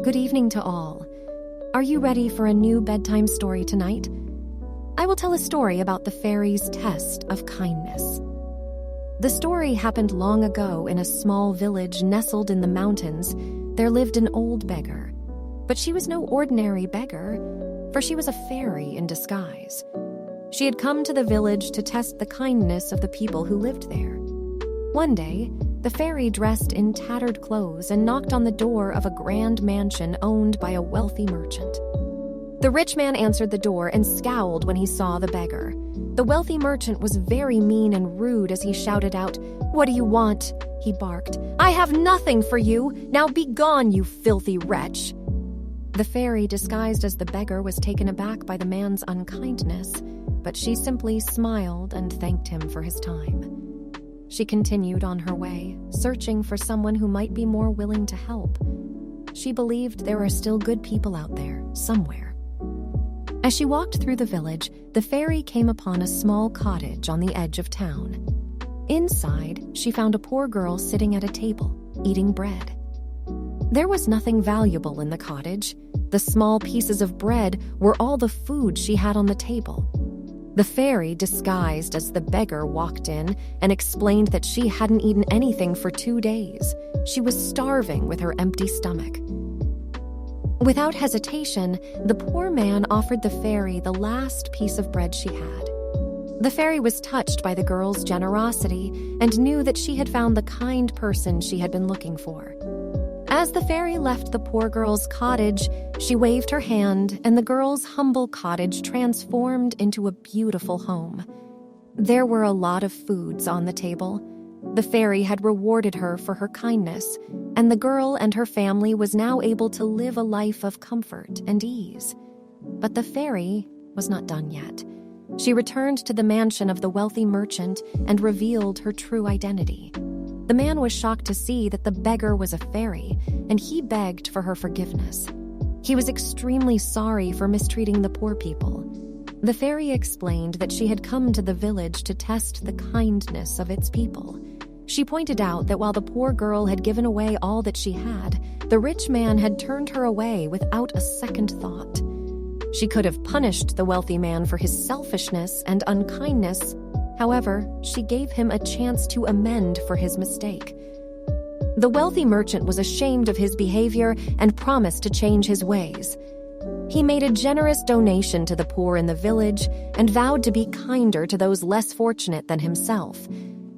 Good evening to all. Are you ready for a new bedtime story tonight? I will tell a story about the fairy's test of kindness. The story happened long ago in a small village nestled in the mountains. There lived an old beggar. But she was no ordinary beggar, for she was a fairy in disguise. She had come to the village to test the kindness of the people who lived there. One day, the fairy dressed in tattered clothes and knocked on the door of a grand mansion owned by a wealthy merchant. The rich man answered the door and scowled when he saw the beggar. The wealthy merchant was very mean and rude as he shouted out, "What do you want?" he barked. "I have nothing for you. Now be gone, you filthy wretch." The fairy, disguised as the beggar, was taken aback by the man's unkindness, but she simply smiled and thanked him for his time. She continued on her way, searching for someone who might be more willing to help. She believed there are still good people out there, somewhere. As she walked through the village, the fairy came upon a small cottage on the edge of town. Inside, she found a poor girl sitting at a table, eating bread. There was nothing valuable in the cottage. The small pieces of bread were all the food she had on the table. The fairy, disguised as the beggar, walked in and explained that she hadn't eaten anything for 2 days. She was starving with her empty stomach. Without hesitation, the poor man offered the fairy the last piece of bread she had. The fairy was touched by the girl's generosity and knew that she had found the kind person she had been looking for. As the fairy left the poor girl's cottage, she waved her hand, and the girl's humble cottage transformed into a beautiful home. There were a lot of foods on the table. The fairy had rewarded her for her kindness, and the girl and her family was now able to live a life of comfort and ease. But the fairy was not done yet. She returned to the mansion of the wealthy merchant and revealed her true identity. The man was shocked to see that the beggar was a fairy, and he begged for her forgiveness. He was extremely sorry for mistreating the poor people. The fairy explained that she had come to the village to test the kindness of its people. She pointed out that while the poor girl had given away all that she had, the rich man had turned her away without a second thought. She could have punished the wealthy man for his selfishness and unkindness. However, she gave him a chance to amend for his mistake. The wealthy merchant was ashamed of his behavior and promised to change his ways. He made a generous donation to the poor in the village and vowed to be kinder to those less fortunate than himself.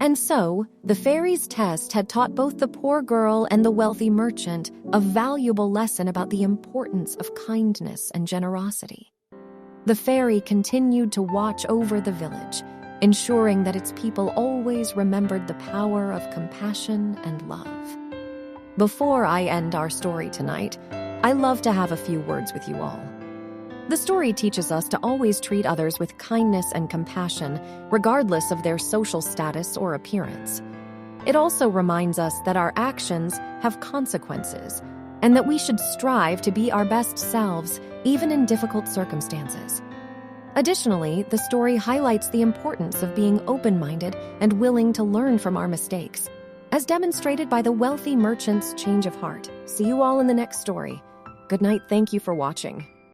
And so, the fairy's test had taught both the poor girl and the wealthy merchant a valuable lesson about the importance of kindness and generosity. The fairy continued to watch over the village, ensuring that its people always remembered the power of compassion and love. Before I end our story tonight, I love to have a few words with you all. The story teaches us to always treat others with kindness and compassion, regardless of their social status or appearance. It also reminds us that our actions have consequences, and that we should strive to be our best selves, even in difficult circumstances. Additionally, the story highlights the importance of being open-minded and willing to learn from our mistakes, as demonstrated by the wealthy merchant's change of heart. See you all in the next story. Good night. Thank you for watching.